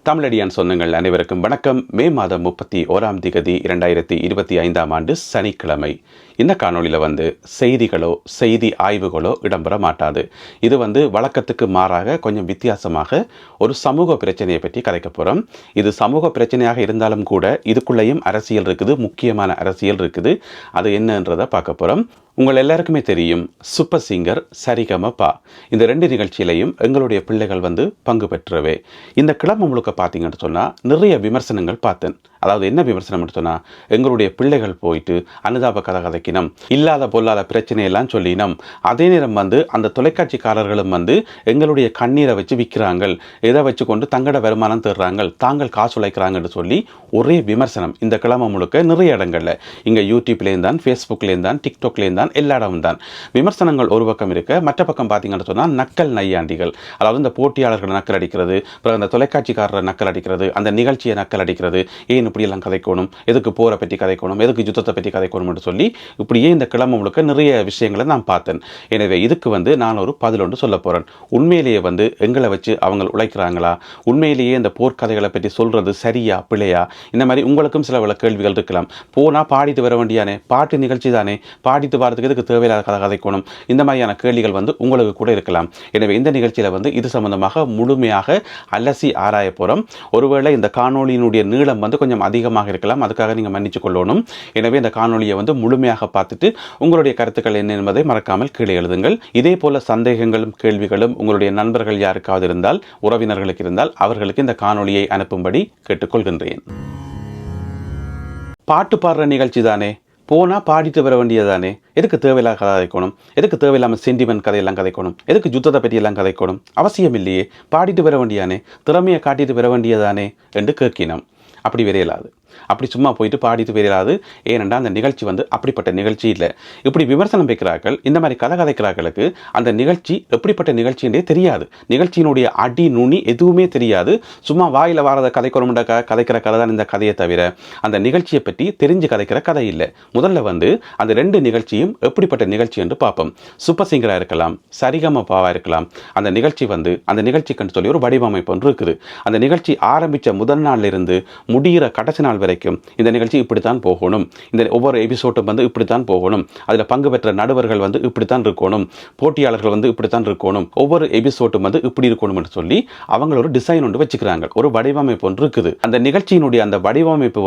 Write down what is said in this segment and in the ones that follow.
தமிழடியான் சொந்தங்கள் அனைவருக்கும் வணக்கம். மே மாதம் 31 2025 சனிக்கிழமை. இந்த காணொலியில் செய்திகளோ செய்தி ஆய்வுகளோ இடம்பெற மாட்டாது. இது வழக்கத்துக்கு மாறாக கொஞ்சம் வித்தியாசமாக ஒரு சமூக பிரச்சனையை பற்றி கதைக்க போகிறோம். இது சமூக பிரச்சனையாக இருந்தாலும் கூட இதுக்குள்ளேயும் அரசியல் இருக்குது, முக்கியமான அரசியல் இருக்குது. அது என்னன்றதை பார்க்க போகிறோம். உங்கள் எல்லாருக்குமே தெரியும், சூப்பர் சிங்கர் சரிகமபா இந்த 2 நிகழ்ச்சியிலையும் எங்களுடைய பிள்ளைகள் பங்கு பெற்றவே. இந்த கிழமை முழுக்க பார்த்தீங்கன்னு சொன்னால் நிறைய விமர்சனங்கள் பார்த்தேன். அதாவது என்ன விமர்சனம் சொன்னால், எங்களுடைய பிள்ளைகள் போயிட்டு அனுதாப கதைக்கினம், இல்லாத பொல்லாத பிரச்சனையெல்லாம் சொல்லினோம். அதே நேரம் அந்த தொலைக்காட்சிக்காரர்களும் எங்களுடைய கண்ணீரை வச்சு விற்கிறாங்க, எதை வச்சு கொண்டு தங்களோட வருமானம் தேடுறாங்க, தாங்கள் காசு உழைக்கிறாங்கன்னு சொல்லி ஒரே விமர்சனம் இந்த கிழமை முழுக்க நிறைய இடங்கள்ல. இங்கே யூடியூப்லேயும் தான், ஃபேஸ்புக்லேயும் தான், டிக்டாக்லேயும் தான், எல்லா இடமும் தான் விமர்சனங்கள் ஒரு பக்கம் இருக்க, மற்ற பக்கம் பார்த்தீங்கன்னு சொன்னால் நக்கல் நையாண்டிகள். அதாவது இந்த போட்டியாளர்களை நக்கல் அடிக்கிறது, அப்புறம் அந்த தொலைக்காட்சிக்காரரை நக்கல் அடிக்கிறது, அந்த நிகழ்ச்சியை நக்கல் அடிக்கிறது. ஏன் இப்படியெல்லாம் கதைக்கணும், எதுக்கு போரை பற்றி கதைக்கணும், எதுக்கு யுத்தத்தை பற்றி கதைக்கணும்னு சொல்லி இப்படியே இந்த கிழமை முழுக்க நிறைய விஷயங்களை நான் பார்த்தேன். எனவே இதுக்கு நான் ஒரு பதில் ஒன்று சொல்ல போகிறேன். உண்மையிலேயே எங்களை வச்சு அவங்க உழைக்கிறாங்களா, உண்மையிலேயே இந்த போர்க்கதைகளை பற்றி சொல்கிறது சரியா பிழையா, இந்த மாதிரி உங்களுக்கும் சில கேள்விகள் இருக்கலாம். போனால் பாடிட்டு வர வேண்டியானே, பாட்டு நிகழ்ச்சி தானே, பாடிட்டு வரதுக்கு எதுக்கு தேவையில்லாத கதை கதைக்கணும், இந்த மாதிரியான கேள்விகள் உங்களுக்கு கூட இருக்கலாம். எனவே இந்த நிகழ்ச்சியில் இது சம்பந்தமாக முழுமையாக அலசி ஆராய போகிறோம். ஒருவேளை இந்த காணொலியினுடைய நீளம் கொஞ்சம் அதிகமாக இருக்கலாம், அதுக்காக நீங்கள் மன்னிச்சு கொள்ளணும். எனவே இந்த காணொலியை முழுமையாக பார்த்துட்டு உங்களுடைய கருத்துக்கள் என்ன என்பதை மறக்காமல் கீழே எழுதுங்கள். இதே போல சந்தேகங்களும் கேள்விகளும் உங்களுடைய நண்பர்கள் யாருக்காவது இருந்தால், உறவினர்களுக்கு இருந்தால் அவர்களுக்கு இந்த காணொலியை அனுப்பும்படி கேட்டுக்கொள்கின்றேன். பாட்டு பாடுற நிகழ்ச்சி தானே, போனால் பாடிட்டு வர வேண்டியதானே, எதுக்கு தேவையில்லாத கதை கதைக்கணும், எதுக்கு தேவையில்லாமல் சென்டிமெண்ட் கதையெல்லாம் கதைக்கணும், எதுக்கு யுத்தத்தை பற்றியெல்லாம் கதைக்கணும், அவசியம் இல்லையே, பாடிட்டு வர வேண்டியானே, திறமையை காட்டிட்டு வர வேண்டியதானே என்று கேட்கினோம். அப்படி வரையலாது, அப்படி சும்மா போயிட்டு பாடிட்டு வரையலாது. ஏனென்றா அந்த நிகழ்ச்சி அப்படிப்பட்ட நிகழ்ச்சி இல்லை. இப்படி விமர்சனம் வைக்கிறார்கள், இந்த மாதிரி கதை கதைக்கிறார்களுக்கு அந்த நிகழ்ச்சி எப்படிப்பட்ட நிகழ்ச்சின்றே தெரியாது, நிகழ்ச்சியினுடைய அடி நுனி எதுவுமே தெரியாது. சும்மா வாயில் வாரத கதைக்கணும்ன்ற கதைக்கிற கதை தான் இந்த கதையை தவிர அந்த நிகழ்ச்சியை பற்றி தெரிஞ்சு கதைக்கிற கதை இல்லை. முதல்ல அந்த 2 நிகழ்ச்சியும் எப்படிப்பட்ட நிகழ்ச்சி என்று பார்ப்போம். சூப்பர் சிங்கராக இருக்கலாம், சரிகமபாவாக இருக்கலாம். அந்த நிகழ்ச்சி அந்த நிகழ்ச்சிக்குன்னு சொல்லி ஒரு வடிவமைப்பு ஒன்று இருக்குது. அந்த நிகழ்ச்சி ஆரம்பித்த முதல் நாளில் இருந்து முடிகிற கடைசி நாள் வரைக்கும் இந்த நிகழ்ச்சி இப்படித்தான் போகணும், இந்த ஒவ்வொரு எபிசோடும் இப்படித்தான் போகணும், அதில் பங்கு பெற்ற நடுவர்கள் இப்படித்தான் இருக்கணும், போட்டியாளர்கள் இப்படித்தான் இருக்கணும், ஒவ்வொரு எபிசோடும் இப்படி இருக்கணும் என்று சொல்லி அவங்க ஒரு டிசைன் ஒன்று வச்சுக்கிறாங்க, ஒரு வடிவமைப்பு ஒன்று இருக்குது. அந்த நிகழ்ச்சியினுடைய அந்த வடிவமைப்பு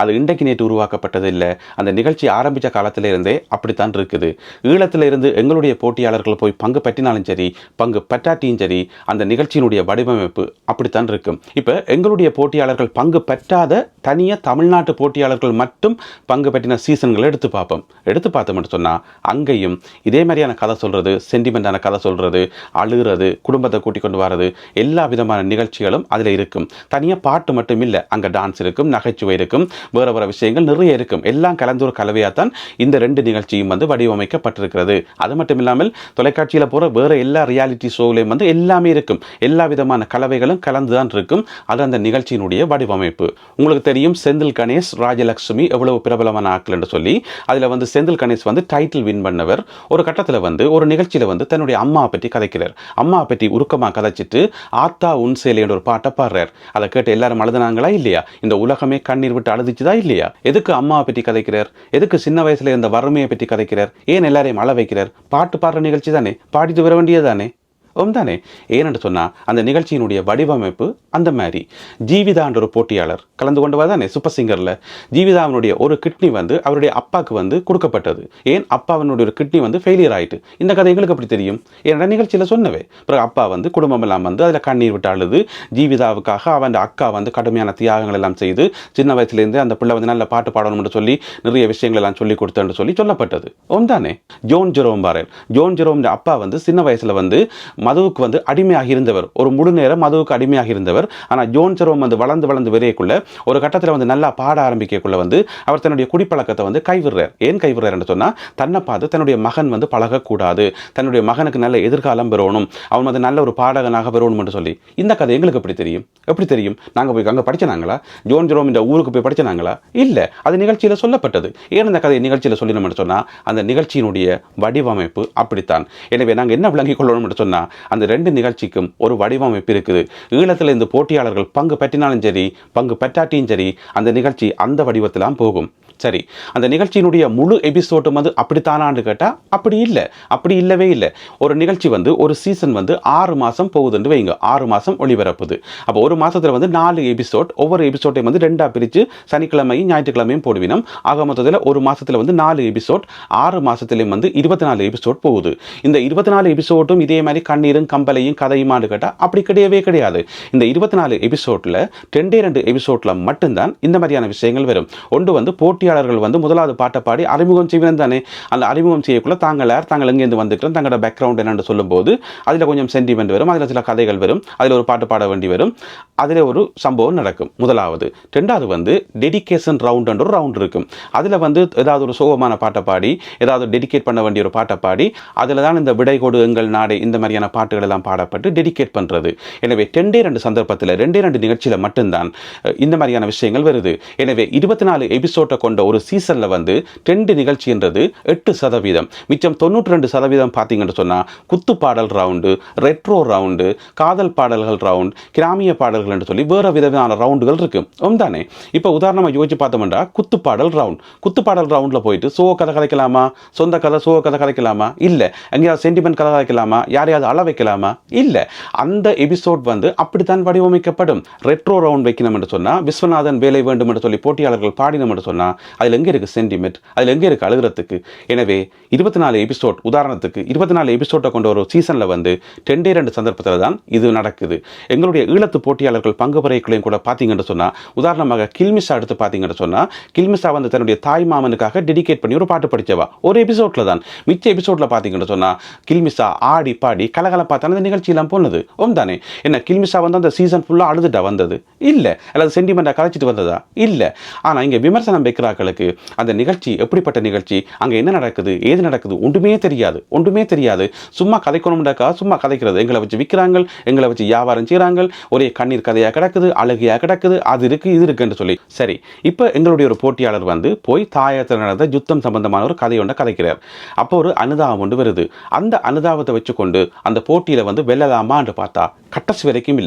அது இன்றைக்கு நேற்று உருவாக்கப்பட்டது இல்லை. அந்த நிகழ்ச்சி ஆரம்பித்த காலத்தில இருந்தே அப்படித்தான் இருக்குது. ஈழத்தில் இருந்து எங்களுடைய போட்டியாளர்கள் போய் பங்கு பற்றினாலும் சரி, பங்கு பற்றாட்டியும் சரி, அந்த நிகழ்ச்சியினுடைய வடிவமைப்பு அப்படித்தான் இருக்கும். இப்போ எங்களுடைய போட்டியாளர்கள் பங்கு பெற்றாத தனியாக தமிழ்நாட்டு போட்டியாளர்கள் மட்டும் பங்கு பெற்றின சீசன்களை எடுத்து பார்த்தோம்னு சொன்னால் அங்கேயும் இதே மாதிரியான கதை சொல்கிறது, சென்டிமெண்டான கதை சொல்கிறது, அழுகிறது, குடும்பத்தை கூட்டிக் கொண்டு வர்றது, எல்லா விதமான நிகழ்ச்சிகளும் அதில் இருக்கும். தனியாக பாட்டு மட்டும் இல்லை, அங்கே டான்ஸ் இருக்கும், நகைச்சுவை இருக்கும், வேறு விஷயங்கள் நிறைய இருக்கும். எல்லாம் கலந்து ஒரு கலவையாக தான் இந்த 2 நிகழ்ச்சியும் வடிவமைக்கப்பட்டிருக்கிறது. அது மட்டும் இல்லாமல் தொலைக்காட்சியில் போகிற வேறு எல்லா ரியாலிட்டி ஷோவிலையும் எல்லாமே இருக்கும். எல்லா விதமான கலவைகளும் கலந்து தான் இருக்கும். அது அந்த நிகழ்ச்சியினுடைய வடிவமைப்பு. உங்களுக்கு தெரியும், செந்தில் கணேஷ், ராஜலட்சுமி எவ்வளவு பிரபலமான ஆட்கள் என்று சொல்லி. அதில் செந்தில் கணேஷ் டைட்டில் வின் பண்ணவர். ஒரு கட்டத்தில் ஒரு நிகழ்ச்சியில் தன்னுடைய அம்மாவை பற்றி கதைக்கிறார். அம்மாவை பற்றி உருக்கமாக கதைச்சிட்டு ஆத்தா உன் சேலை என்ற ஒரு பாட்டை பாடுறார். அதை கேட்டு எல்லாரும் அழுதுனாங்களா இல்லையா? இந்த உலகமே கண்ணீர் விட்டு அழுதுச்சுதா இல்லையா? எதுக்கு அம்மாவை பற்றி கதைக்கிறார்? எதுக்கு சின்ன வயசுல இருந்த வறுமையை பற்றி கதைக்கிறார்? ஏன் எல்லாரையும் அழ வைக்கிறார்? பாட்டு பாடுற நிகழ்ச்சி தானே, பாடிட்டு வர வேண்டியதானே தானே. ஏனென்று சொன்னால் அந்த நிகழ்ச்சியினுடைய வடிவமைப்பு அந்த மாதிரி. ஜீவிதான்ற ஒரு போட்டியாளர் கலந்து கொண்டு தானே சூப்பர் சிங்கரில். ஜீவிதாவினுடைய ஒரு கிட்னி அவருடைய அப்பாவுக்கு கொடுக்கப்பட்டது. ஏன் அப்பாவினுடைய ஒரு கிட்னி ஃபெயிலியர் ஆகிட்டு. இந்த கதை எங்களுக்கு அப்படி தெரியும், ஏன்னா நிகழ்ச்சியில் சொன்னவே. பிறகு அப்பா குடும்பம் எல்லாம் அதில் கண்ணீர் விட்டு அழுது, ஜீவிதாவுக்காக அவன் அக்கா கடுமையான தியாகங்கள் எல்லாம் செய்து சின்ன வயசுலேருந்து அந்த பிள்ளை நல்ல பாட்டு பாடணும்னு சொல்லி நிறைய விஷயங்கள் எல்லாம் சொல்லி கொடுத்தேன்னு சொல்லி சொல்லப்பட்டது தானே. ஜோன் ஜெரோம் பாரல், ஜோன் ஜெரோம் அப்பா சின்ன வயசில் மதுவுக்கு அடிமையாக இருந்தவர், ஒரு முழு நேரம் மதுவுக்கு அடிமையாக இருந்தவர். ஆனால் ஜோன் ஜெரோம் வளர்ந்து வரையக்குள்ள ஒரு கட்டத்தில் நல்லா பாட ஆரம்பிக்கக்குள்ள அவர் தன்னுடைய குடிப்பழக்கத்தை கைவிடுறார். ஏன் கைவிடுறார் என்று சொன்னால், தன்னை பார்த்து தன்னுடைய மகன் பழகக்கூடாது, தன்னுடைய மகனுக்கு நல்ல எதிர்காலம் பெறணும், அவன் நல்ல ஒரு பாடகனாக பெறணும் என்று சொல்லி. இந்த கதை எங்களுக்கு எப்படி தெரியும்? எப்படி தெரியும்? நாங்கள் போய் அங்கே படிச்சனாங்களா? ஜோன் ஜெரோம் இந்த ஊருக்கு போய் படிச்சனாங்களா? இல்லை, அது நிகழ்ச்சியில் சொல்லப்பட்டது. ஏன் அந்த கதை நிகழ்ச்சியில் சொல்லணும் சொன்னால், அந்த நிகழ்ச்சியினுடைய வடிவமைப்பு அப்படித்தான். எனவே நாங்கள் என்ன விளங்கிக் கொள்ளணும் சொன்னால், அந்த 2 நிகழ்ச்சிக்கும் ஒரு வடிவமைப்பு இருக்குது. ஈழத்தில் இந்த போட்டியாளர்கள் பங்கு பெற்றினாலும் சரி, பங்கு பெற்றாட்டியும் சரி, அந்த நிகழ்ச்சி அந்த வடிவத்திலாம் போகும். சரி, அந்த நிகழ்ச்சியினுடைய முழு எபிசோடும் வந்து அப்படித்தானான்னு கேட்டால் அப்படி இல்லை, அப்படி இல்லவே இல்லை. ஒரு நிகழ்ச்சி வந்து ஒரு சீசன் வந்து 6 மாதம் போகுதுன்னு வைங்க, 6 மாதம் ஒளிபரப்புது. அப்போ ஒரு மாதத்தில் வந்து 4 எபிசோட், ஒவ்வொரு எபிசோட்டையும் வந்து 2ஆக பிரித்து சனிக்கிழமையும் ஞாயிற்றுக்கிழமையும் போடுவினோம். ஆக மொத்தத்தில் ஒரு மாதத்தில் வந்து 4 எபிசோட், 6 மாதத்துலேயும் வந்து 24 எபிசோட் போகுது. இந்த 24 எபிசோட்டும் இதே மாதிரி கண்ணீரும் கம்பலையும் கதையுமான்னு கேட்டால் அப்படி கிடையவே கிடையாது. இந்த 24 எபிசோடில் 2 எபிசோடில் மட்டும்தான் இந்த மாதிரியான விஷயங்கள் வரும். ஒன்று வந்து போட்டியாளர்கள் வந்து முதலாவது பாட்டை பாடி அறிமுகம் செய்வேன் தானே, அந்த அறிமுகம் செய்யக்குள்ள தாங்கள் யார், தாங்கள் எங்கேருந்து வந்துக்கிறோம், தங்களோட பேக்ரவுண்ட் என்னென்னு சொல்லும்போது அதில் கொஞ்சம் சென்டிமெண்ட் வரும், அதில் சில கதைகள் வரும், அதில் ஒரு பாட்டு பாட வேண்டி வரும், அதில் ஒரு சம்பவம் நடக்கும் முதலாவது. 2வது வந்து டெடிகேஷன் ரவுண்ட் ஒரு ரவுண்ட் இருக்கும். அதில் வந்து ஏதாவது ஒரு சோகமான பாட்டை பாடி, ஏதாவது டெடிகேட் பண்ண வேண்டிய ஒரு பாட்டை பாடி, அதில் தான் இந்த விடை கொடு எங்கள் நாடு இந்த மாதிரியான பாட்டுகள் எல்லாம் பாடப்பட்டு டெடிகேட் பண்ணுறது. எனவே 2 சந்தர்ப்பத்தில் 2 நிகழ்ச்சியில் மட்டும்தான் இந்த மாதிரியான விஷயங்கள் வருது. எனவே 24 எபிசோட்டை கொண்ட ஒரு சீசனில் வந்து 2 நிகழ்ச்சின்றது 8%. மிச்சம் 92% பார்த்தீங்கன்னு சொன்னால் குத்து பாடல் ரவுண்டு, ரெட்ரோ ரவுண்டு, காதல் பாடல்கள் ரவுண்ட், கிராமிய பாடல்கள் என்று சொல்லி வேறு விதமான ரவுண்டுகள் இருக்குது தானே. இப்போ உதாரணமாக யோசிச்சு பார்த்தோம்னா குத்து பாடல் ரவுண்டில் போயிட்டு சோ கதை கதைக்கலாமா, சொந்த கதை சோ கதை கதைக்கலாமா, இல்லை எங்கேயாவது சென்டிமெண்ட் கதை கதைக்கலாமா, யாரையாவது அள வைக்கலாமா, இல்லை. அந்த எபிசோட் வந்து அப்படித்தான் வடிவமைக்கப்படும். ரெட்ரோ ரவுண்ட் வைக்கணும் என்று சொன்னால், விஸ்வநாதன் வேலை வேண்டும் என்று சொல்லி போட்டியாளர்கள் பாடினோம் என்று சொன்னால் அதில் எங்கே இருக்குது சென்டிமெண்ட், அதில் எங்கே இருக்குது அழுகிறதுக்கு. எனவே 24 எபிசோட், உதாரணத்துக்கு 24 எபிசோட்டை கொண்ட ஒரு சீசனில் வந்து 2 சந்தர்ப்பத்தில் தான் இது நடக்குது. எங்களுடைய ஈழத்து போட்டியாளர்கள் பங்கு பெறைகளையும் கூட பார்த்தீங்கன்னு சொன்னால், உதாரணமாக கில்மிஷா எடுத்து பார்த்தீங்கன்னு சொன்னால், கில்மிஷா வந்து தன்னுடைய தாய் மாமனுக்காக டெடிகேட் பண்ணி ஒரு பாட்டு படித்தவா ஒரு எபிசோடில் தான். மிச்ச எபிசோடில் பார்த்தீங்கன்னு சொன்னால் கில்மிஷா ஆடி பாடி கலகலப்பா தான் அந்த நிகழ்ச்சியெல்லாம் போனது தானே. என்ன கில்மிஷா வந்து அந்த சீசன் ஃபுல்லாக அழுதுட்டா வந்தது இல்லை, அல்லது சென்டிமெண்ட்டாக கலைச்சிட்டு வந்ததா இல்லை. ஆனால் இங்கே விமர்சனம் வைக்கிறார்களுக்கு அந்த நிகழ்ச்சி எப்படிப்பட்ட நிகழ்ச்சி, அங்கே என்ன நடக்குது, ஏது நடக்குது ஒன்றுமே தெரியாது. சும்மா கதைக்கணும்டாக்கா சும்மா கதைக்கிறது, எங்களை வச்சு விற்கிறாங்க, எங்களை வச்சு வியாபாரம் செய்கிறாங்க, ஒரே கண்ணீர் கதையாக கிடக்குது, அழகியாக கிடக்குது, அது இருக்கு இது இருக்குன்னு சொல்லி. சரி, இப்போ எங்களுடைய ஒரு போட்டியாளர் வந்து போய் தாயத்தில் நடந்த யுத்தம் சம்பந்தமான ஒரு கதையொன்றை கதைக்கிறார். அப்போ ஒரு அனுதாபம் ஒன்று வருது. அந்த அனுதாபத்தை வச்சுக்கொண்டு அந்த போட்டியில் வந்து வெல்லலாமான்னு பார்த்தா கட்டசி வரைக்கும்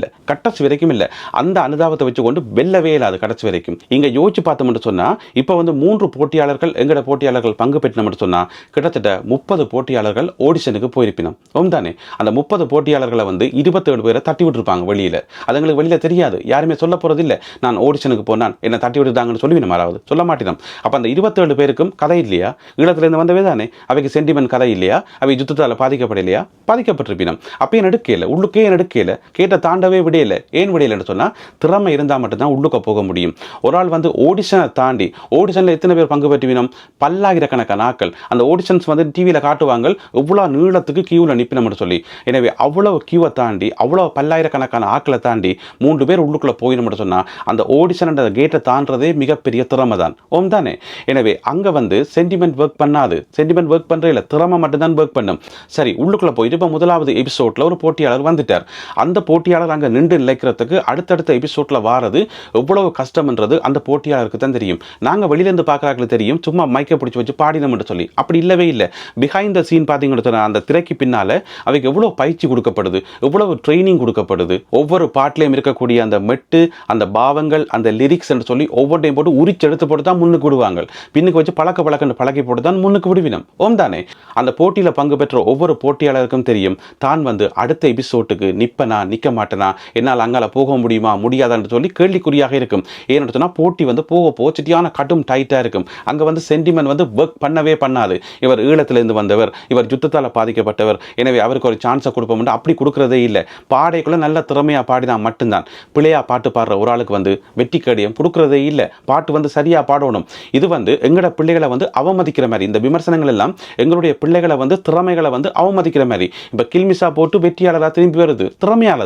இல்லை. அந்த அனுதாபத்தை வச்சுக்கொண்டு வெல்லவே இல்லாது கடைசி வரைக்கும். இங்கே யோசிச்சு பார்த்தோம்னு சொன்னால், இப்போ வந்து 3 போட்டியாளர்கள் எங்களோட போட்டியாளர்கள் பங்கு பெற்றோம்னு சொன்னால் கிட்டத்தட்ட 30 போட்டியாளர்கள் ஆடிஷனுக்கு போயிருப்பினோம் தானே. அந்த 30 போட்டியாளர்களை வந்து 27 பேரை தட்டி விட்டுருப்பாங்க வெளியில். அது எங்களுக்கு வெளியில் தெரியாது, யாருமே சொல்ல போகிறது இல்லை. நான் ஆடிஷனுக்கு போனான் என்னை தட்டி விட்டுட்டாங்கன்னு சொல்லுவேன், யாராவது சொல்ல மாட்டேன். அப்போ அந்த 27 பேருக்கும் கதை இல்லையா, ஈழத்திலேருந்து வந்தவே தானே, அவைக்கு சென்டிமெண்ட் கதை இல்லையா, அவை யுத்தத்தால் பாதிக்கப்படலையா, பாதிக்கப்பட்டிருப்பினோம். அப்பயும் எடுக்கல, உள்ளுக்கே எடுக்கல, கேட்ட தாண்டவே விடையில. ஏன் விடையிலன்னு சொன்னால் திறமை இருந்தால் மட்டும்தான் உள்ளுக்க போக முடியும். ஒரு ஆள் வந்து ஆடிஷனை தாண்டி, ஆடிஷனில் எத்தனை பேர் பங்கு பெற்றுவினோம், பல்லாயிரக்கணக்கான ஆட்கள் அந்த ஆடிஷன்ஸ் வந்து டிவியில் காட்டுவாங்க, எவ்வளோ நீளத்துக்கு கியூவில் நிற்பினோம்னு சொல்லி. எனவே அவ்வளவு கியூவை தாண்டி, அவ்வளோ பல்லாயிரக்கணக்கான ஆட்களை தாண்டி 3 பேர் உள்ளுக்குள்ளே போயினோம்னு சொன்னால் அந்த ஆடிஷன் கேட்டை தாண்டதே மிகப்பெரிய திறமை தான் தானே. எனவே அங்கே வந்து சென்டிமெண்ட் ஒர்க் பண்ணாது, சென்டிமெண்ட் ஒர்க் பண்ணுற இல்லை, திறமை மட்டும்தான் ஒர்க் பண்ணும். சரி, உள்ளுக்குள்ளே போயிட்டு இப்போ முதலாவது எபிசோடில் ஒரு போட்டியாளர் வந்துட்டார். அந்த போட்டியாளர் அங்கே நின்று நிலைக்கிறதுக்கு அடுத்தடுத்த எபிசோடில் வாரது எவ்வளவு கஷ்டம்ன்றது அந்த போட்டியாளருக்கு தான் தெரியும். நாங்கள் வெளியிலேருந்து பார்க்குறாங்களுக்கு தெரியும், சும்மா மைக்கை பிடிச்சி வச்சு பாடினோம்னு சொல்லி. அப்படி இல்லவே இல்லை. பிஹைண்ட் த சீன் பார்த்தீங்கன்னு அந்த திரைக்கு பின்னால் அவைக்கு எவ்வளோ பயிற்சி கொடுக்கப்படுது, எவ்வளவு ட்ரைனிங் கொடுக்கப்படுது. ஒவ்வொரு பாட்டிலையும் இருக்கக்கூடிய அந்த மெட்டு, அந்த பாவங்கள், அந்த லிரிக்ஸ் என்று சொல்லி ஒவ்வொன்றையும் போட்டு உரிச்செடுத்து போட்டு தான் முன்னுக்கு விடுவாங்க. பின்னுக்கு வச்சு பழக்கி போட்டு தான் முன்னுக்கு விடுவினோம் தானே. அந்த போட்டியில் பங்கு பெற்ற ஒவ்வொரு போட்டியாளருக்கும் தெரியும், தான் வந்து அடுத்த எபிசோட்டுக்கு நிற்பனா நிற்க மாட்டேனா, என்னால் அங்கால போக முடியுமா முடியாதான்னு சொல்லி கேள்விக்குறியாக இருக்கும். ஏன்னு சொன்னால் போட்டி வந்து போக சிட்டியான கட்டும் டைட்டாக இருக்கும். அங்கே வந்து சென்டிமெண்ட் வந்து ஒர்க் பண்ணவே பண்ணாது. இவர் ஈழத்திலிருந்து வந்தவர், இவர் யுத்தத்தால் பாதிக்கப்பட்டவர், எனவே அவருக்கு ஒரு சான்ஸை கொடுப்போம், அப்படி கொடுக்குறதே இல்லை. பாடைக்குள்ள நல்ல திறமையாக பாடினா மட்டும்தான். பிள்ளையா பாட்டு பாடுற ஒரு ஆளுக்கு வந்து வெற்றி கேடியம் கொடுக்குறதே இல்லை. பாட்டு வந்து சரியாக பாடணும். இது வந்து எங்களோட பிள்ளைகளை வந்து அவமதிக்கிற மாதிரி. இந்த விமர்சனங்கள் எல்லாம் எங்களுடைய பிள்ளைகளை வந்து திறமைகளை வந்து அவமதிக்கிற மாதிரி. இப்போ கில்மிஷா போட்டு வெற்றியாளராக திரும்பி வருது, திறமையால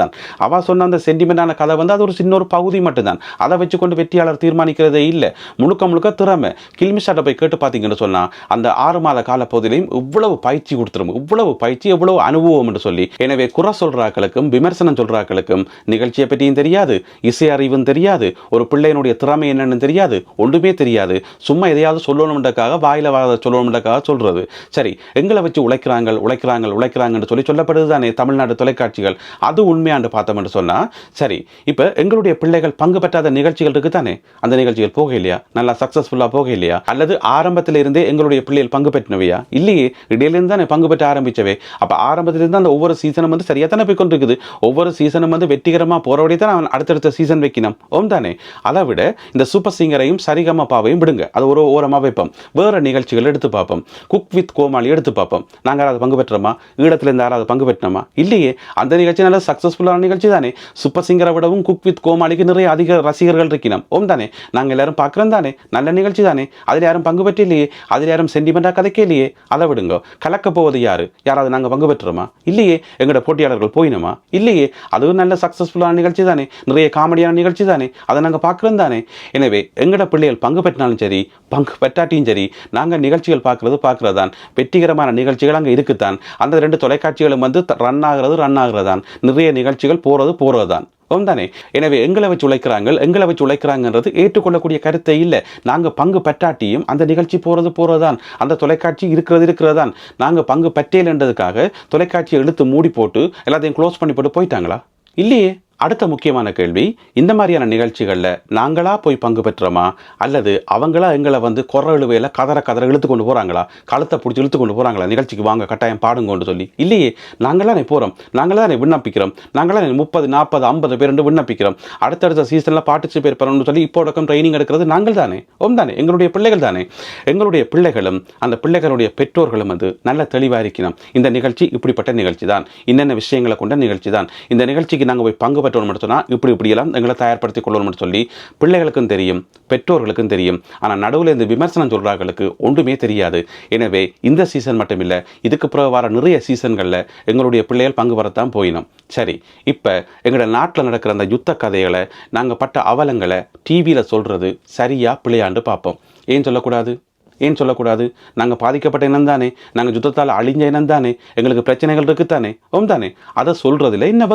தான். அவ சொன்ன அந்த சென்டிமெண்டான கதை வந்து அது ஒரு சின்ன ஒரு பகுதி மட்டும்தான். அதை வச்சுக்கொண்டு வெற்றியாளர் தீர்மானிக்கிறதே இல்லை. இல்லை, முழுக்க முழுக்க திறமை. கில்மிஷாட்டை போய் கேட்டு பார்த்தீங்கன்னு சொன்னால் அந்த 6 மாத கால பகுதியிலையும் இவ்வளவு பயிற்சி கொடுத்துரும், இவ்வளவு பயிற்சி, எவ்வளவு அனுபவம் என்று சொல்லி. எனவே குறை சொல்றாக்களுக்கும் விமர்சனம் சொல்றாக்களுக்கும் நிகழ்ச்சியை பற்றியும் தெரியாது, இசை அறிவும் தெரியாது, ஒரு பிள்ளையினுடைய திறமை என்னன்னு தெரியாது, ஒன்றுமே தெரியாது. சும்மா எதையாவது சொல்லணும்ன்றக்காக வாயில சொல்லணும்ன்றக்காக சொல்றது. சரி, எங்களை வச்சு உழைக்கிறாங்கன்னு சொல்லி சொல்லப்படுது தானே தமிழ்நாடு தொலைக்காட்சிகள். அது உண்மையாண்டு பார்த்தோம்னு சொன்னா சரி, இப்போ எங்களுடைய பிள்ளைகள் பங்கு பெற்றாத நிகழ்ச்சிகள் இருக்கு தானே, அந்த நிகழ்ச்சிகள் போக இல்லையா, நல்லா சக்சஸ்ஃபுல்லா போக இல்லையா, அல்லது ஆரம்பத்தில் இருந்தே எங்களுடைய பிள்ளைகள் பங்கு பெற்றவையா இல்லையே, இடையிலிருந்து தானே பங்கு பெற்ற ஆரம்பிச்சவே. அப்ப ஆரம்பத்திலிருந்து அந்த ஒவ்வொரு சீசனும் வந்து சரியா தானே போய் கொண்டிருக்குது, ஒவ்வொரு சீசனும் வந்து வெற்றிகரமா போறவடைய தான் அவன் அடுத்தடுத்த சீசன் வைக்கணும். ஓம் தானே. அதை விட இந்த சூப்பர் சிங்கரையும் சரிகமபாவையும் விடுங்க, அது ஒரு ஓரமா வைப்போம். வேற நிகழ்ச்சிகள் எடுத்து பார்ப்போம். குக் வித் கோமாளி எடுத்து பார்ப்போம். நாங்கள் யாராவது பங்கு பெற்றோமா, ஈழத்துல இருந்து யாராவது பங்கு பெற்றோமா இல்லையே. அந்த நிகழ்ச்சி நல்ல சக்சஸ்ஃபுல்லான நிகழ்ச்சி தானே. சூப்பர் சிங்கரை விடவும் குக் வித் கோமாளிக்கு நிறைய அதிக ரசிகர்கள் இருக்கணும். ஓம் தானே. நாங்கள் எல்லாரும் பார்க்குறோம் தானே, நல்ல நிகழ்ச்சி தானே. அதில் யாரும் பங்கு பெற்ற இல்லையே, அதில் யாரும் சென்டிமெண்டா கதைக்க இல்லையே. அதை விடுங்க. கலக்க போவது யாரு, யாராவது நாங்கள் பங்கு பெற்றோமா இல்லையே. எங்களோட போட்டியாளர்கள் போயினோமா இல்லையே. அதுவும் நல்ல சக்சஸ்ஃபுல்லான நிகழ்ச்சி தானே, நிறைய காமெடியான நிகழ்ச்சி தானே, அதை நாங்கள் பார்க்குறோம் தானே. எனவே எங்களோட பிள்ளைகள் பங்கு பெற்றாலும் சரி, பங்கு பெற்றாட்டியும் சரி, நாங்கள் நிகழ்ச்சிகள் பார்க்கறதான். வெற்றிகரமான நிகழ்ச்சிகள் அங்கே இருக்குத்தான். அந்த 2 தொலைக்காட்சிகளும் வந்து ரன் ஆகிறதான். நிறைய நிகழ்ச்சிகள் போறதுதான். தானே. எனவே எங்களை வச்சு உழைக்கிறாங்கன்றது ஏற்றுக்கொள்ளக்கூடிய கருத்தை இல்லை. நாங்கள் பங்கு பெற்றாட்டியும் அந்த நிகழ்ச்சி போறதுதான். அந்த தொலைக்காட்சி இருக்கிறதான். நாங்கள் பங்கு பெற்றேன்றதுக்காக தொலைக்காட்சியை இழுத்து மூடி போட்டு எல்லாத்தையும் க்ளோஸ் பண்ணி போட்டு போயிட்டாங்களா இல்லையே. அடுத்த முக்கியமான கேள்வி, இந்த மாதிரியான நிகழ்ச்சிகளில் நாங்களா போய் பங்கு பெற்றோமா, அல்லது அவங்களா எங்களை வந்து குறை இழுவையில் கதற இழுத்து கொண்டு போகிறாங்களா, கழுத்தை பிடிச்சி இழுத்து கொண்டு போகிறாங்களா, நிகழ்ச்சிக்கு வாங்க கட்டாயம் பாடுங்கன்னு சொல்லி இல்லையே. நாங்களாம் போகிறோம், நாங்களாம் விண்ணப்பிக்கிறோம், நாங்களாம் 30, 40, 50 பேர் விண்ணப்பிக்கிறோம். அடுத்தடுத்த சீசனில் பார்ட்டிசிபேட் பண்ணணும்னு சொல்லி இப்போ ட்ரைனிங் எடுக்கிறது நாங்கள் தானே. தானே, எங்களுடைய பிள்ளைகள் தானே. எங்களுடைய பிள்ளைகளும் அந்த பிள்ளைகளுடைய பெற்றோர்களும் வந்து நல்ல தெளிவாக இருக்கணும். இந்த நிகழ்ச்சி இப்படிப்பட்ட நிகழ்ச்சி தான், என்னென்ன விஷயங்களை கொண்ட நிகழ்ச்சி தான். இந்த நிகழ்ச்சிக்கு நாங்கள் போய் பங்கு இப்படியெல்லாம் எங்களை தயார்படுத்திக் கொள்ளணும் சொல்லி பிள்ளைகளுக்கும் தெரியும், பெற்றோர்களுக்கும் தெரியும். ஆனால் நடுவில் இந்த விமர்சனம் சொல்றாங்களுக்கு ஒன்றுமே தெரியாது. எனவே இந்த சீசன் மட்டும் இல்லை, இதுக்கு பிறகு வர நிறைய சீசன்களில் எங்களுடைய பிள்ளைகள் பங்கு பெறத்தான் போயினோம். சரி, இப்போ எங்களோட நாட்டில் நடக்கிற அந்த யுத்த கதைகளை, நாங்கள் பட்ட அவலங்களை டிவியில் சொல்றது சரியா பிள்ளையாண்டு பார்ப்போம். ஏன் சொல்லக்கூடாது? நாங்கள் பாதிக்கப்பட்ட இனம் தானே, நாங்கள் யுத்தத்தால் அழிஞ்ச இனம் தானே, எங்களுக்கு பிரச்சனைகள் இருக்குத்தானே. தானே. அதை சொல்றதுல என்ன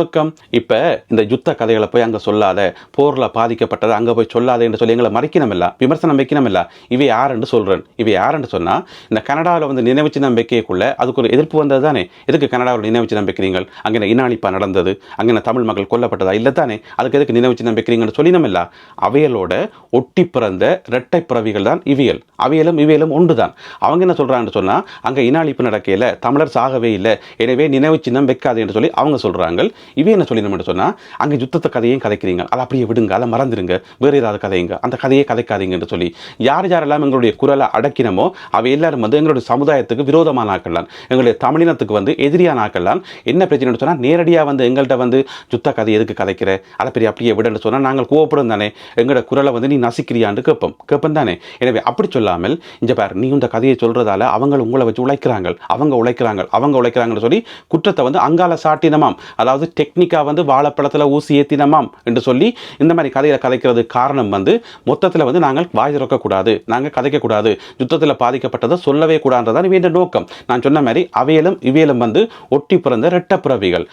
வெக்கம். இப்போ இந்த யுத்த கதைகளை போய் அங்கே சொல்லாத, போரில் பாதிக்கப்பட்டதை அங்கே போய் சொல்லாத என்று சொல்லி எங்களை மறைக்கணுமில்ல, விமர்சனம் வைக்கணுமில்ல. இவை யாருன்னு சொன்னால், இந்த கனடாவில் வந்து நினைவு சின்னம் வைக்கக்குள்ள அதுக்கு ஒரு எதிர்ப்பு வந்தது தானே. எதுக்கு கனடாவில் நினைவு சின்னம் வைக்கிறீங்க, அங்கே இன அழிப்பா நடந்தது, அங்கே தமிழ் மக்கள் கொல்லப்பட்டதா இல்லை தானே, அதுக்கு எதுக்கு நினைவு சின்னம் வைக்கிறீங்கன்னு சொல்லினமில்ல. அவையலோட ஒட்டி பிறந்த இரட்டை பிறவிகள் தான் இவியலும் ஒன்று தான். அவங்க என்ன சொல்கிறாங்கன்னு சொன்னால், அங்கே இன அழிப்பு நடக்கையில் தமிழர் சாகவே இல்லை, எனவே நினைவு சின்னம் வைக்காது என்று சொல்லி அவங்க சொல்கிறாங்க. இவை என்ன சொல்லி நம்ம சொன்னா, அங்க யுத்தத்தை கதையும் கதைக்கிறீங்க, அதை அப்படியே விடுங்க, அதை மறந்துடுங்க, வேற ஏதாவது கதைங்க, அந்த கதையை கதைக்காதீங்க என்று சொல்லி யாரெல்லாம் எங்களுடைய குரலை அடக்கினமோ அவை எல்லாரும் வந்து எங்களுடைய சமுதாயத்துக்கு விரோதமான ஆக்கலாம், எங்களுடைய தமிழினத்துக்கு வந்து எதிரியான ஆக்கலாம். என்ன பிரச்சனை சொன்னா, நேரடியாக வந்து எங்கள்கிட்ட வந்து யுத்த கதை எதுக்கு கதைக்கிற, அதை பெரிய அப்படியே விடன்னு சொன்னா நாங்கள் கோவப்படும் தானே, எங்களோட குரலை வந்து நீ நசிக்கிறியான்னு கேட்போம் தானே. எனவே அப்படி சொல்லாமல், இங்க பாரு, நீ இந்த கதையை சொல்றதால அவங்க உங்களை வச்சு அவங்க உழைக்கிறாங்கன்னு சொல்லி குற்றத்தை வந்து அங்கால சாட்டினமாம், அதாவது டெக்னிக்கா வந்து வாழைப்பழத்தில் ஊசி ஏத்தினமாம் என்று சொல்லி இந்த மாதிரி கதைகளை கதைக்கிறது காரணம் வந்து மொத்தத்தில் வந்து நாங்கள் வாய் திறக்கக்கூடாது, நாங்கள் கதைக்கக்கூடாது, யுத்தத்தில் பாதிக்கப்பட்டதை சொல்லவே கூடாதுன்றதான் இவன் நோக்கம். நான் சொன்ன மாதிரி இவையிலும் வந்து ஒட்டி பிறந்த இரட்டை பிறவிகள்.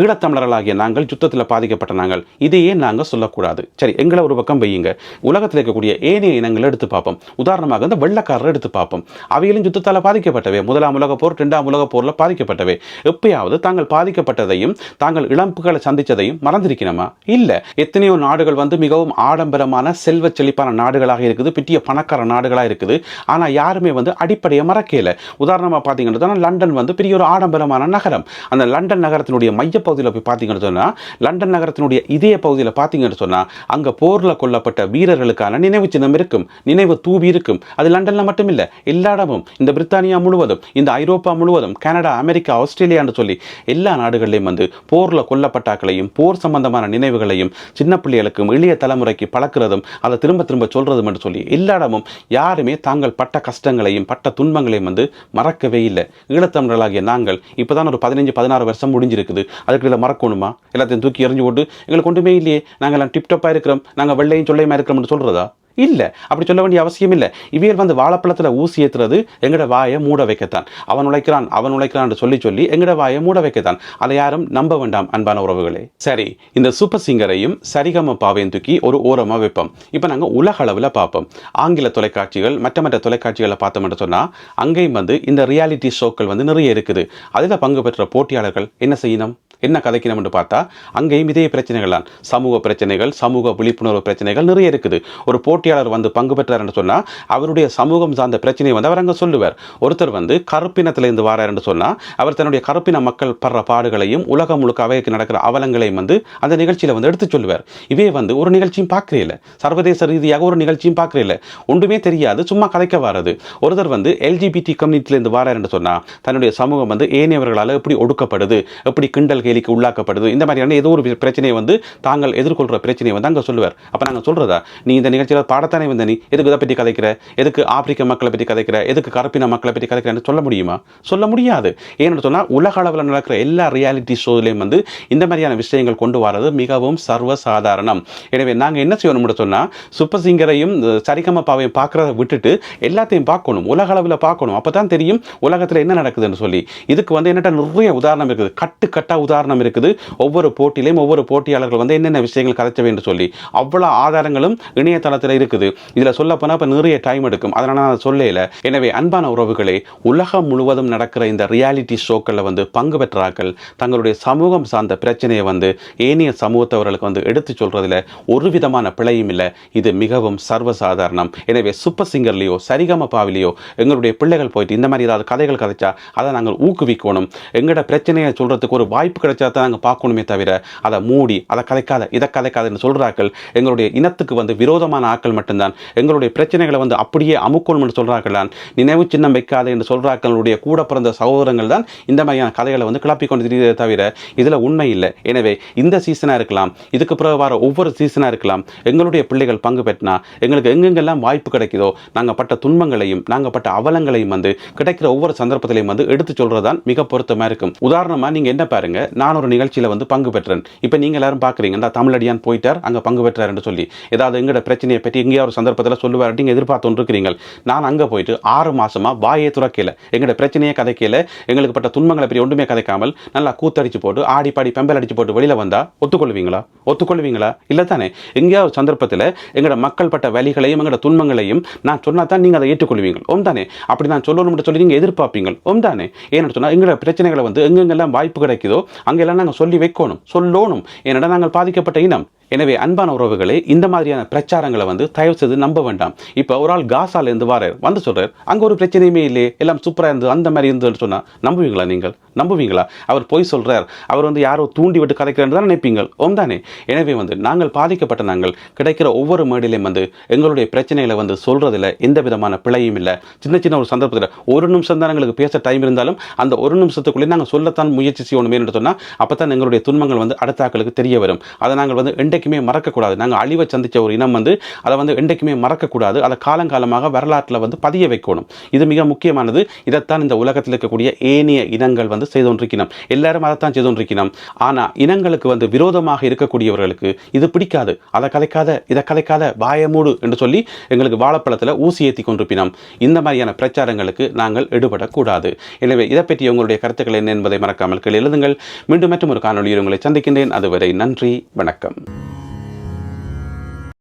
ஈழத்தமிழர்களாகிய நாங்கள் யுத்தத்தில் பாதிக்கப்பட்ட நாங்கள், இதையே நாங்கள் சொல்லக்கூடாது. சரி, எங்களை ஒரு பக்கம் வையுங்க. உலகத்தில் இருக்கக்கூடிய ஏனைய இனங்களை எடுத்து பார்ப்போம். உதாரணமாக இந்த வெள்ளக்காரரை எடுத்து பார்ப்போம். அவையிலும் யுத்தத்தால் பாதிக்கப்பட்டவை, 1ஆம் உலகப் போர், 2ஆம் உலகப் போரில் பாதிக்கப்பட்டவை. எப்பயாவது தாங்கள் பாதிக்கப்பட்டதையும் தாங்கள் இழப்புகளை சந்தித்ததையும் மறந்திருக்கணுமா? இல்லை. எத்தனையோ நாடுகள் வந்து மிகவும் ஆடம்பரமான செல்வ செழிப்பான நாடுகளாக இருக்குது, பெரிய பணக்கார நாடுகளாக இருக்குது. ஆனால் யாருமே வந்து அடிப்படையை மறக்கல. உதாரணமாக பார்த்தீங்கன்னா லண்டன் வந்து பெரிய ஒரு ஆடம்பரமான நகரம். அந்த லண்டன் நகரத்தினுடைய மைய பகுதியில் போய் பார்த்தீங்கன்னு சொன்னால், லண்டன் நகரத்தினுடைய இதய பகுதியில் பார்த்தீங்கன்னு சொன்னால், அங்கே போரில் கொல்லப்பட்ட வீரர்களுக்கான நினைவு சின்னம் இருக்கும், நினைவு தூவி இருக்கும். அது லண்டனில் மட்டும் இல்லை, எல்லா இடமும், இந்த பிரித்தானியா முழுவதும், இந்த ஐரோப்பா முழுவதும், கனடா, அமெரிக்கா, ஆஸ்திரேலியான்னு சொல்லி எல்லா நாடுகளிலையும் வந்து போரில் கொல்லப்பட்டாக்களையும் போர் சம்பந்தமான நினைவுகளையும் சின்ன பிள்ளைகளுக்கும் எளிய தலைமுறைக்கு பழக்கிறதும் அதை திரும்ப திரும்ப சொல்றதும் என்று சொல்லி எல்லா இடமும் யாருமே தாங்கள் பட்ட கஷ்டங்களையும் பட்ட துன்பங்களையும் வந்து மறக்கவே இல்லை. ஈழத்தமிழர்களாகிய நாங்கள் இப்போதான் ஒரு 15-16 வருஷம் முடிஞ்சிருக்குது. அதுக்கு இதில் மறக்கணுமா? எல்லாத்தையும் தூக்கி எறிஞ்சு போட்டு எங்களுக்கு ஒன்றுமே இல்லையே, நாங்கள் எல்லாம் டிப்டப்பாக இருக்கிறோம், நாங்கள் வெள்ளையும் சொல்லையுமா இருக்கிறோம்னு சொல்கிறதா? இல்லை, அப்படி சொல்ல வேண்டிய அவசியம் இல்லை. இவையல் வந்து வாழைப்பழத்தில் ஊசி ஏற்றுறது எங்கட வாயை மூட வைக்கத்தான். அவன் உழைக்கிறான் சொல்லி சொல்லி எங்கட வாயை மூட வைக்கத்தான். அதை யாரும் நம்ப வேண்டாம் அன்பான உறவுகளே. சரி, இந்த சூப்பர் சிங்கரையும் சரிகமபாவையும் தூக்கி ஒரு ஓரமாக வைப்போம். இப்போ நாங்கள் உலக அளவில் பார்ப்போம். ஆங்கில தொலைக்காட்சிகள் மற்ற தொலைக்காட்சிகளை பார்த்தோம்னு சொன்னால் அங்கேயும் வந்து இந்த ரியாலிட்டி ஷோக்கள் வந்து நிறைய இருக்குது. அதில் பங்கு பெற்ற போட்டியாளர்கள் என்ன செய்யணும், என்ன கதைக்கணும் என்று பார்த்தா அங்கேயும் இதே பிரச்சனைகள் தான். சமூக பிரச்சனைகள், சமூக விழிப்புணர்வு பிரச்சனைகள் நிறைய இருக்குது. ஒரு போட்டியாளர் வந்து பங்கு பெற்றார் என்று சொன்னால் அவருடைய சமூகம் சார்ந்த பிரச்சனையை வந்து அவர் அங்கே சொல்லுவார். ஒருத்தர் வந்து கருப்பினத்திலிருந்து வாரார் என்று சொன்னால் அவர் தன்னுடைய கருப்பின மக்கள் படுற பாடுகளையும் உலகம் முழுக்க அவைக்கு நடக்கிற அவலங்களையும் வந்து அந்த நிகழ்ச்சியில் வந்து எடுத்து சொல்லுவார். இவே வந்து ஒரு நிகழ்ச்சியும் பார்க்கறதில்லை, சர்வதேச ரீதியாக ஒரு நிகழ்ச்சியும் பார்க்கறதில்லை, ஒன்றுமே தெரியாது, சும்மா கதைக்க வாரது. ஒருத்தர் வந்து எல்ஜிபிடி கம்யூனிட்டியிலிருந்து வாரார் என்று சொன்னால் தன்னுடைய சமூகம் வந்து ஏனையவர்களால் எப்படி ஒடுக்கப்படுது, எப்படி கிண்டல் கேலிக்கு உள்ளாக்கப்படுது, இந்த மாதிரியான ஏதோ ஒரு பிரச்சனையை வந்து தாங்கள் எதிர்கொள்கிற பிரச்சனையை வந்து அங்கே சொல்லுவார். அப்போ நாங்கள் சொல்கிறதா, நீ இந்த நிகழ்ச்சியில் பாடத்தானே வந்த, நீ எதுக்கு இதை பற்றி கதைக்கிற, எதுக்கு ஆப்பிரிக்க மக்களை பற்றி கதைக்கிற, எதுக்கு கருப்பின மக்களை பற்றி கதைக்கிறேன்னு சொல்ல முடியுமா? சொல்ல முடியாது. ஏன்னு சொன்னால் உலக அளவில் நடக்கிற எல்லா ரியாலிட்டி ஷோலையும் வந்து இந்த மாதிரியான விஷயங்கள் கொண்டு வரது மிகவும் சர்வசாதாரணம். எனவே நாங்கள் என்ன செய்யணும்னு சொன்னால் சூப்பர் சிங்கரையும் சரிகமபாவையும் பார்க்குறத விட்டுட்டு எல்லாத்தையும் பார்க்கணும், உலக அளவில் பார்க்கணும். அப்போ தான் தெரியும் உலகத்தில் என்ன நடக்குதுன்னு சொல்லி. இதுக்கு வந்து என்னட்ட நிறைய உதாரணம் இருக்குது, கட்டா உதாரணம் இருக்குது. ஒவ்வொரு போட்டியிலையும் ஒவ்வொரு போட்டியாளர்கள் வந்து என்னென்ன விஷயங்கள் கதைச்ச வேண்டும் சொல்லி அவ்வளோ ஆதாரங்களும் இணையதளத்தில் இருக்குது. இதில் சொல்ல போனால் இப்போ நிறைய டைம் எடுக்கும், அதனால் நான் சொல்லல. எனவே அன்பான உறவுகளே, உலகம் முழுவதும் நடக்கிற இந்த ரியாலிட்டி ஷோக்களில் வந்து பங்கு பெற்றார்கள் தங்களுடைய சமூகம் சார்ந்த பிரச்சனையை வந்து ஏனைய சமூகத்தவர்களுக்கு வந்து எடுத்து சொல்றதுல ஒரு விதமான பிழையும் இல்லை. இது மிகவும் சர்வசாதாரணம். எனவே சூப்பர் சிங்கர்லேயோ சரிகமபாவிலேயோ எங்களுடைய பிள்ளைகள் போயிட்டு இந்த மாதிரி ஏதாவது கதைகள் கதைச்சா அதை நாங்கள் ஊக்குவிக்கணும். எங்களோட பிரச்சனையை சொல்றதுக்கு ஒரு வாய்ப்பு கிடைச்சா தான் நாங்கள் பார்க்கணுமே தவிர அதை மூடி அதை கதைக்காத இதை கதைக்காதுன்னு சொல்கிறார்கள் எங்களுடைய இனத்துக்கு வந்து விரோதமான ஆட்கள் மட்டும்தான். எங்களுடைய பிரச்சனைகளை வந்து அப்படியே அமுக்கணும்னு சொல்கிறார்கள் தான், நினைவு சின்னம் வைக்காது என்று சொல்கிறார்களுடைய கூட பிறந்த சகோதரங்கள் தான் இந்த மாதிரியான கதைகளை வந்து கிளப்பி கொண்டு தெரியுதே தவிர இதில் உண்மை இல்லை. எனவே இந்த சீசனாக இருக்கலாம், இதுக்கு பிறகு வர ஒவ்வொரு சீசனாக இருக்கலாம், எங்களுடைய பிள்ளைகள் பங்கு பெற்றினா எங்களுக்கு எங்கெங்கெல்லாம் வாய்ப்பு கிடைக்குதோ நாங்கள் பட்ட துன்பங்களையும் நாங்கள் பட்ட அவலங்களையும் வந்து கிடைக்கிற ஒவ்வொரு சந்தர்ப்பத்திலையும் வந்து எடுத்து சொல்கிறது தான் மிக பொருத்தமாக இருக்கும். உதாரணமாக நீங்கள் என்ன பாருங்க, நான் ஒரு நிகழ்ச்சியில் வந்து பங்கு பெற்றேன். இப்போ நீங்கள் எல்லாரும் பார்க்குறீங்க, இந்த தமிழடியான் போயிட்டார் அங்கே பங்கு பெற்றார் என்று சொல்லி ஏதாவது எங்களோட பிரச்சனையை பற்றி எங்கேயா ஒரு சந்தர்ப்பத்தில் சொல்லுவார் நீங்கள் எதிர்பார்த்து இருக்கிறீங்க. நான் அங்கே போயிட்டு 6 மாசமாக வாயை துறக்கல, எங்களோட பிரச்சனையை கதைக்கல, எங்களுக்கு பட்ட துன்பங்களை பற்றி ஒன்றுமே கதைக்காமல் நல்லா கூத்தடிச்சு போட்டு ஆடி பாடி பெம்பல் அடிச்சு போட்டு வெளியில் வந்தால் ஒத்துக்கொள்வீங்களா? இல்லை தானே? எங்கேயா ஒரு சந்தர்ப்பத்தில் எங்களோட மக்கள் பட்ட வலிகளையும் எங்களோட துன்பங்களையும் நான் சொன்னா தான் நீங்கள் அதை ஏற்றுக்கொள்வீங்க ஓம் தானே? அப்படி நான் சொல்லணும்னு சொல்லி நீங்கள் எதிர்பார்ப்பீங்க ஓம் தானே? ஏன்னு சொன்னால் எங்களோட பிரச்சனைகளை வந்து எங்கெங்கெல்லாம் வாய்ப்பு கிடைக்குதோ அங்கெல்லாம் நாங்கள் சொல்லி வைக்கணும், சொல்லணும். ஏன்னா நாங்கள் பாதிக்கப்பட்ட இனம். எனவே அன்பான உறவுகளே, இந்த மாதிரியான பிரச்சாரங்களை வந்து தயவு செய்து நம்ப வேண்டாம். இப்போ ஒரு ஆள் காசாலேருந்து வாரார், வந்து சொல்கிறார் அங்கே ஒரு பிரச்சனையுமே இல்லையே, எல்லாம் சூப்பராக இருந்தது, அந்த மாதிரி இருந்ததுன்னு சொன்னால் நம்புவீங்களா? நீங்கள் நம்புவீங்களா? அவர் போய் சொல்கிறார், அவர் வந்து யாரோ தூண்டி விட்டு கதைக்கிறேன்னு தான் நினைப்பீங்கள் ஓம் தானே? எனவே வந்து நாங்கள் பாதிக்கப்பட்ட நாங்கள் கிடைக்கிற ஒவ்வொரு மேடையிலையும் வந்து எங்களுடைய பிரச்சனைகளை வந்து சொல்கிறதுல எந்த விதமான பிழையும் இல்லை. சின்ன ஒரு சந்தர்ப்பத்தில் ஒரு நிமிஷம் தான் எங்களுக்கு பேச டைம் இருந்தாலும் அந்த ஒரு நிமிஷத்துக்குள்ளே நாங்கள் சொல்லத்தான் முயற்சி செய்யணுமே என்று சொன்னால் அப்போ தான் எங்களுடைய துன்பங்கள் வந்து அடுத்த ஆட்களுக்கு தெரிய வரும். அதை நாங்கள் வந்து என்றைக்குமே மறக்கக்கூடாது. நாங்கள் அழிவை சந்தித்த ஒரு இனம் வந்து அதை வந்து என்றைக்குமே மறக்கக்கூடாது. அதை காலங்காலமாக வரலாற்றில் வந்து பதிய வைக்கணும். இது மிக முக்கியமானது. இதைத்தான் இந்த உலகத்தில் இருக்கக்கூடிய ஏனைய இனங்கள் வந்து செய்தோன்றிக்கணும். எல்லாரும் அதைத்தான் செய்தோன்றிக்கணும். ஆனால் இனங்களுக்கு வந்து விரோதமாக இருக்கக்கூடியவர்களுக்கு இது பிடிக்காது. அதை கதைக்காத இதை கதைக்காத வாயமூடு என்று சொல்லி எங்களுக்கு வாழைப்பழத்தில் ஊசி ஏற்றி கொண்டிருப்பினோம். இந்த மாதிரியான பிரச்சாரங்களுக்கு நாங்கள் ஈடுபடக்கூடாது. எனவே இதை பற்றி உங்களுடைய கருத்துக்கள் என்ன என்பதை மறக்காமல் எழுதுங்கள். மீண்டும் மற்றும் ஒரு காணொலியில் உங்களை சந்திக்கின்றேன். அதுவரை நன்றி, வணக்கம்.